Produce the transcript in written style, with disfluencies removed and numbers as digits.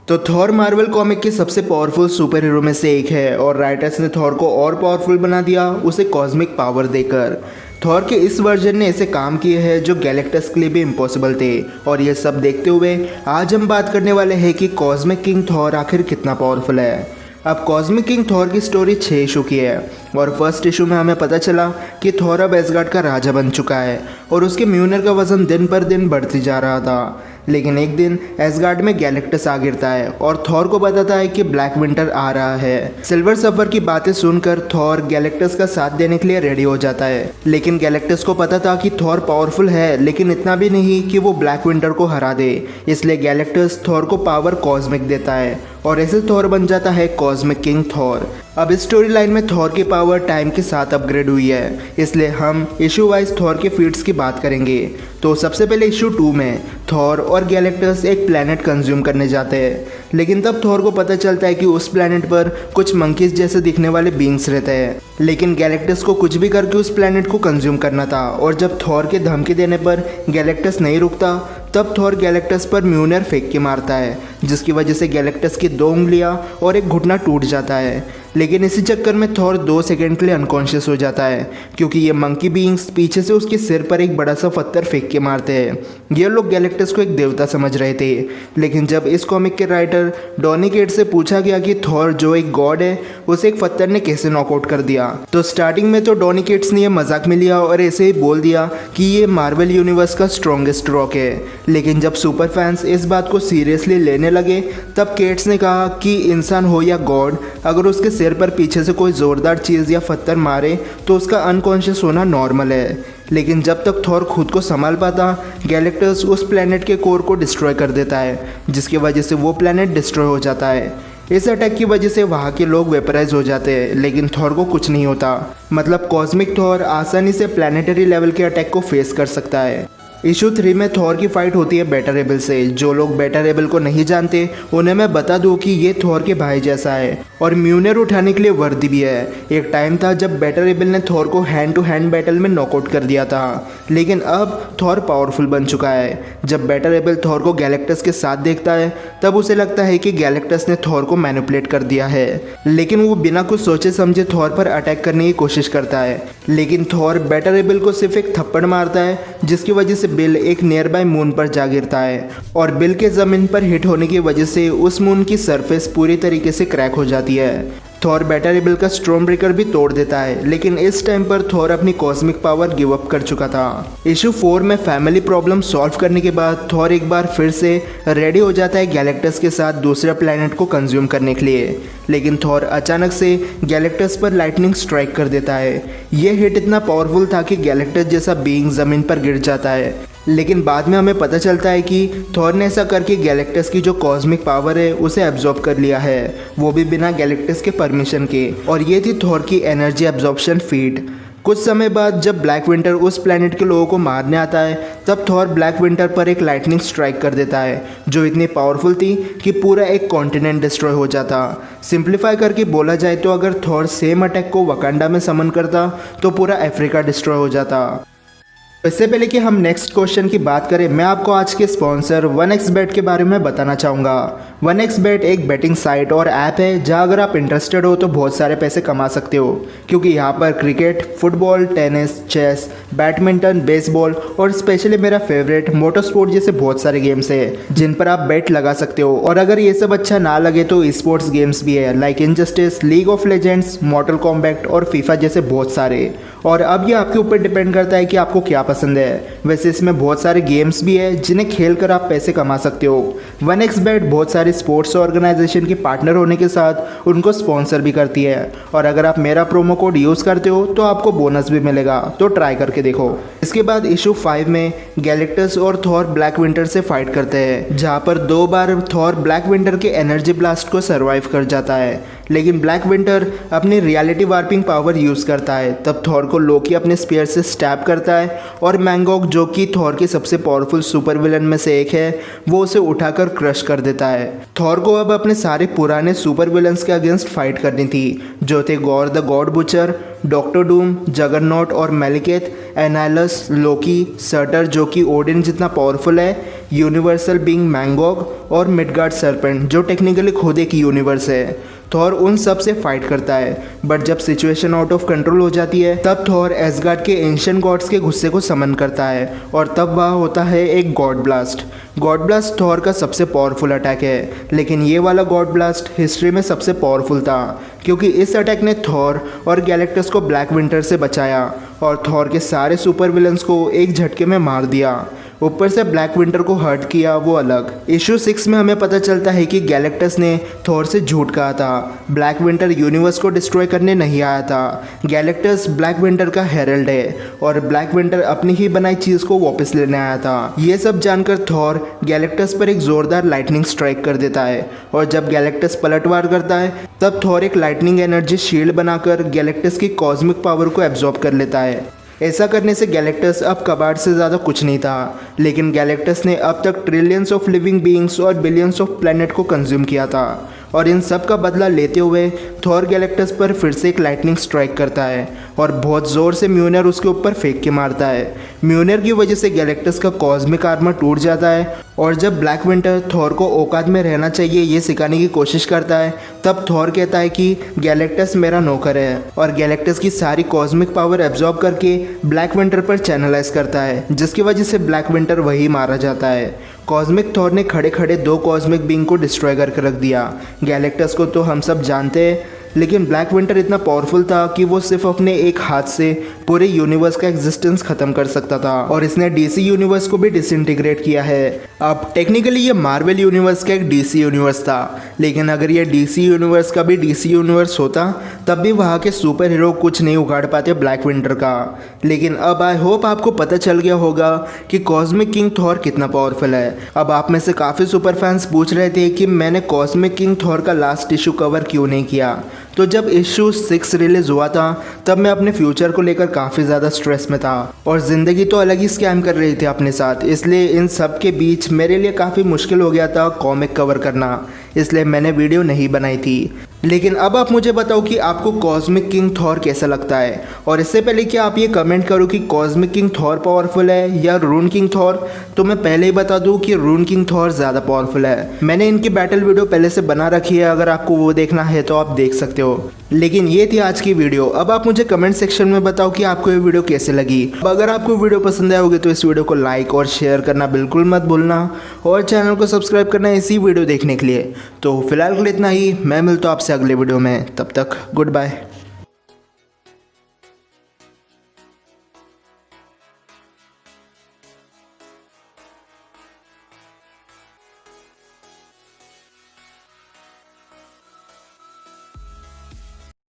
तो Thor Marvel comic के सबसे पावरफुल सुपर हीरो में से एक है और राइटर्स ने थॉर को और पावरफुल बना दिया उसे कॉस्मिक पावर देकर। थॉर के इस वर्जन ने ऐसे काम किए हैं जो गैलेक्टस के लिए भी इम्पॉसिबल थे। और ये सब देखते हुए आज हम बात करने वाले हैं कि कॉस्मिक किंग थॉर आखिर कितना पावरफुल है। अब कॉस्मिक किंग थॉर की स्टोरी 6 इशू की है और फर्स्ट इशू में हमें पता चला कि थॉर अब एसगार्ड का राजा बन चुका है और उसके म्यूनर का वजन दिन पर दिन बढ़ती जा रहा था। लेकिन एक दिन एसगार्ड में गैलेक्टस आ गिरता है और थॉर को बताता है कि ब्लैक विंटर आ रहा है। सिल्वर सर्फर की बातें सुनकर थॉर गैलेक्टस का साथ देने के लिए रेडी हो जाता है। लेकिन गैलेक्टस को पता था कि थॉर पावरफुल है लेकिन इतना भी नहीं कि वो ब्लैक विंटर को हरा दे, इसलिए गैलेक्टस थॉर को पावर कॉस्मिक देता है और ऐसे थॉर बन जाता है कॉस्मिक किंग थॉर। अब इस स्टोरी लाइन में थॉर की पावर टाइम के साथ अपग्रेड हुई है, इसलिए हम इशू वाइज थॉर के फीट्स की बात करेंगे। तो सबसे पहले इशू 2 में थॉर और गैलेक्टस एक प्लैनेट कंज्यूम करने जाते हैं, लेकिन तब थॉर को पता चलता है कि उस प्लैनेट पर कुछ मंकीज जैसे दिखने वाले बींग्स रहते हैं। लेकिन गैलेक्टस को कुछ भी करके उस प्लैनेट को कंज्यूम करना था और जब थॉर के धमकी देने पर गैलेक्टस नहीं रुकता तब थॉर गैलेक्टस पर म्यूनर फेंक के मारता है, जिसकी वजह से गैलेक्टस की 2 उंगलियां और एक घुटना टूट जाता है। लेकिन इसी चक्कर में थॉर 2 सेकंड के लिए अनकॉन्शियस हो जाता है क्योंकि ये मंकी बीइंग्स पीछे से उसके सिर पर एक बड़ा सा पत्थर फेंक के मारते हैं। ये लोग गैलेक्टस को एक देवता समझ रहे थे, लेकिन जब इस कॉमिक के राइटर डॉनी केट्स से पूछा गया कि थॉर जो एक गॉड है उसे एक पत्थर ने कैसे नॉकआउट कर दिया, तो स्टार्टिंग में तो डॉनी केट्स ने यह मजाक में लिया और ऐसे ही बोल दिया कि ये मार्वल यूनिवर्स का स्ट्रॉन्गेस्ट रॉक है। लेकिन जब सुपर फैंस इस बात को सीरियसली लेने लगे तब केट्स ने कहा कि इंसान हो या गॉड, अगर उसके सिर पर पीछे से कोई ज़ोरदार चीज़ या पत्थर मारे तो उसका अनकॉन्शियस होना नॉर्मल है। लेकिन जब तक थॉर खुद को संभाल पाता गैलेक्टस उस प्लैनेट के कोर को डिस्ट्रॉय कर देता है, जिसकी वजह से वो प्लैनेट डिस्ट्रॉय हो जाता है। इस अटैक की वजह से वहाँ के लोग वेपराइज हो जाते हैं, लेकिन थॉर को कुछ नहीं होता। मतलब कॉस्मिक थॉर आसानी से प्लैनेटरी लेवल के अटैक को फेस कर सकता है। इशू 3 में थॉर की फाइट होती है बेटा रेबल से। जो लोग बेटा रेबल को नहीं जानते उन्हें मैं बता दूं कि ये थॉर के भाई जैसा है और म्यूनर उठाने के लिए वर्दी भी है। एक टाइम था जब बेटा रेबल ने थॉर को हैंड टू हैंड बैटल में नॉकआउट कर दिया था, लेकिन अब थॉर पावरफुल बन चुका है। जब बेटा रेबल थॉर को गैलेक्टस के साथ देखता है तब उसे लगता है कि गैलेक्टस ने थॉर को मैनिपुलेट कर दिया है, लेकिन वो बिना कुछ सोचे समझे थॉर पर अटैक करने की कोशिश करता है। लेकिन थॉर बेटा रेबल को सिर्फ एक थप्पड़ मारता है, जिसकी वजह से बिल एक नियर बाय मून पर जा गिरता है और बिल के ज़मीन पर हिट होने की वजह से उस मून की सरफेस पूरी तरीके से क्रैक हो जाती है। थॉर बेटा रेबल का स्टॉर्म ब्रेकर भी तोड़ देता है, लेकिन इस टाइम पर थॉर अपनी कॉस्मिक पावर गिव अप कर चुका था। इशू 4 में फैमिली प्रॉब्लम सॉल्व करने के बाद थॉर एक बार फिर से रेडी हो जाता है गैलेक्टस के साथ दूसरे प्लैनेट को कंज्यूम करने के लिए। लेकिन थॉर अचानक से गैलेक्टस पर लाइटनिंग स्ट्राइक कर देता है। यह हिट इतना पावरफुल था कि गैलेक्टस जैसा बीइंग ज़मीन पर गिर जाता है। लेकिन बाद में हमें पता चलता है कि थॉर ने ऐसा करके गैलेक्टस की जो कॉस्मिक पावर है उसे एब्जॉर्ब कर लिया है, वो भी बिना गैलेक्टस के परमिशन के। और ये थी थॉर की एनर्जी एब्जॉर्प्शन फीट। कुछ समय बाद जब ब्लैक विंटर उस प्लैनेट के लोगों को मारने आता है तब थॉर ब्लैक विंटर पर एक लाइटनिंग स्ट्राइक कर देता है जो इतनी पावरफुल थी कि पूरा एक कॉन्टिनेंट डिस्ट्रॉय हो जाता। सिंप्लीफाई करके बोला जाए तो अगर थॉर सेम अटैक को वकांडा में समन करता तो पूरा अफ्रीका डिस्ट्रॉय हो जाता। इससे पहले कि हम नेक्स्ट क्वेश्चन की बात करें, मैं आपको आज के स्पॉन्सर 1xBet के बारे में बताना चाहूँगा। 1xBet एक बेटिंग साइट और ऐप है जहाँ अगर आप इंटरेस्टेड हो तो बहुत सारे पैसे कमा सकते हो, क्योंकि यहाँ पर cricket, football, tennis, chess, badminton, baseball और स्पेशली मेरा फेवरेट मोटर स्पोर्ट जैसे बहुत सारे गेम्स है जिन पर आप बेट लगा सकते हो। और अगर ये सब अच्छा ना लगे तो स्पोर्ट्स गेम्स भी है like injustice, league of legends, मॉर्टल combat और फीफा जैसे बहुत सारे। और अब ये आपके ऊपर डिपेंड करता है कि आपको क्या पसंद है। वैसे इसमें बहुत सारे गेम्स भी है जिन्हें खेल कर आप पैसे कमा सकते हो। 1xBet बहुत सारे स्पोर्ट्स ऑर्गेनाइजेशन के पार्टनर होने के साथ उनको स्पॉन्सर भी करती है, और अगर आप मेरा प्रोमो कोड यूज़ करते हो तो आपको बोनस भी मिलेगा, तो ट्राई करके देखो। इसके बाद इशू 5 में गैलेक्टस और थॉर ब्लैक विंटर से फाइट करते हैं, जहाँ पर 2 बार थॉर ब्लैक विंटर के एनर्जी ब्लास्ट को सर्वाइव कर जाता है। लेकिन ब्लैक विंटर अपनी रियलिटी वार्पिंग पावर यूज़ करता है। तब थॉर को लोकी अपने स्पीयर से स्टैब करता है और मैंगॉक, जो कि थॉर की सबसे पावरफुल सुपर विलन में से एक है, वो उसे उठाकर क्रश कर देता है। थॉर को अब अपने सारे पुराने सुपर विलन्स के अगेंस्ट फाइट करनी थी, जो थे gore the God butcher, doctor Doom, juggernaut और मेलिकेथ, एनालस, लोकी, सर्टर जो कि ओडिन जितना पावरफुल है, यूनिवर्सल बीइंग मैंगॉग और मिडगार्ड सर्पेंट जो टेक्निकली खुद एक यूनिवर्स है। थॉर उन सब से फाइट करता है, बट जब सिचुएशन आउट ऑफ कंट्रोल हो जाती है तब थॉर एसगार्ड के एंशिएंट गॉड्स के गुस्से को समन करता है और तब वह होता है एक God blast. God blast Thor का सबसे पावरफुल अटैक है, लेकिन ये वाला गॉड ब्लास्ट हिस्ट्री में सबसे पावरफुल था क्योंकि इस अटैक ने थॉर और गैलेक्टस को ब्लैक विंटर से बचाया और थॉर के सारे सुपर विलन्स को एक झटके में मार दिया। ऊपर से ब्लैक विंटर को हर्ट किया वो अलग। इशू 6 में हमें पता चलता है कि गैलेक्टस ने थॉर से झूठ कहा था, ब्लैक विंटर यूनिवर्स को डिस्ट्रॉय करने नहीं आया था। गैलेक्टस ब्लैक विंटर का हेरल्ड है और ब्लैक विंटर अपनी ही बनाई चीज़ को वापस लेने आया था। ये सब जानकर थॉर गैलेक्टस पर एक जोरदार लाइटनिंग स्ट्राइक कर देता है और जब गैलेक्टस पलटवार करता है तब थॉर एक लाइटनिंग एनर्जी शील्ड बनाकर गैलेक्टस की कॉस्मिक पावर को एब्जॉर्ब कर लेता है। ऐसा करने से गैलेक्टस अब कबाड़ से ज़्यादा कुछ नहीं था, लेकिन गैलेक्टस ने अब तक ट्रिलियंस ऑफ लिविंग बीइंग्स और बिलियंस ऑफ प्लैनेट को कंज्यूम किया था और इन सब का बदला लेते हुए थॉर गैलेक्टस पर फिर से एक लाइटनिंग स्ट्राइक करता है और बहुत ज़ोर से म्यूनर उसके ऊपर फेंक के मारता है। म्यूनर की वजह से गैलेक्टस का कॉस्मिक आर्मर टूट जाता है और जब ब्लैक विंटर थॉर को औकात में रहना चाहिए ये सिखाने की कोशिश करता है तब थॉर कहता है कि गैलेक्टस मेरा नौकर है और गैलेक्टस की सारी कॉस्मिक पावर एब्जॉर्ब करके ब्लैक विंटर पर चैनलाइज करता है, जिसकी वजह से ब्लैक विंटर वही मारा जाता है। कॉस्मिक थॉर ने खड़े खड़े 2 कॉस्मिक बीइंग को डिस्ट्रॉय करके रख दिया। गैलेक्टस को तो हम सब जानते हैं, लेकिन ब्लैक विंटर इतना पावरफुल था कि वो सिर्फ अपने एक हाथ से पूरे यूनिवर्स का एग्जिस्टेंस खत्म कर सकता था और इसने डीसी यूनिवर्स को भी डिसइंटीग्रेट किया है। अब टेक्निकली ये मार्वल यूनिवर्स का एक डीसी यूनिवर्स था, लेकिन अगर ये डीसी यूनिवर्स का भी डीसी यूनिवर्स होता तब भी वहाँ के सुपर हीरो कुछ नहीं उगाड़ पाते ब्लैक विंटर का। लेकिन अब आई होप आपको पता चल गया होगा कि कॉस्मिक किंग थॉर कितना पावरफुल है। अब आप में से काफ़ी सुपर फैंस पूछ रहे थे कि मैंने कॉस्मिक किंग थॉर का लास्ट इशू कवर क्यों नहीं किया। तो जब इशू 6 रिलीज हुआ था तब मैं अपने फ्यूचर को लेकर काफ़ी ज़्यादा स्ट्रेस में था और ज़िंदगी तो अलग ही स्कैम कर रही थी अपने साथ, इसलिए इन सब के बीच मेरे लिए काफ़ी मुश्किल हो गया था कॉमिक कवर करना, इसलिए मैंने वीडियो नहीं बनाई थी। लेकिन अब आप मुझे बताओ कि आपको कॉस्मिक किंग थॉर कैसा लगता है, और इससे पहले कि आप ये कमेंट करो कि कॉस्मिक किंग थॉर पावरफुल है या रून किंग थॉर, तो मैं पहले ही बता दूं कि रून किंग थॉर ज़्यादा पावरफुल है। मैंने इनकी बैटल वीडियो पहले से बना रखी है, अगर आपको वो देखना है तो आप देख सकते हो। लेकिन ये थी आज की वीडियो। अब आप मुझे कमेंट सेक्शन में बताओ कि आपको ये वीडियो कैसे लगी। अब अगर आपको वीडियो पसंद आया होगी तो इस वीडियो को लाइक और शेयर करना बिल्कुल मत भूलना और चैनल को सब्सक्राइब करना इसी वीडियो देखने के लिए। तो फिलहाल के लिए इतना ही, मैं मिलता हूँ आपसे अगले वीडियो में, तब तक गुड बाय।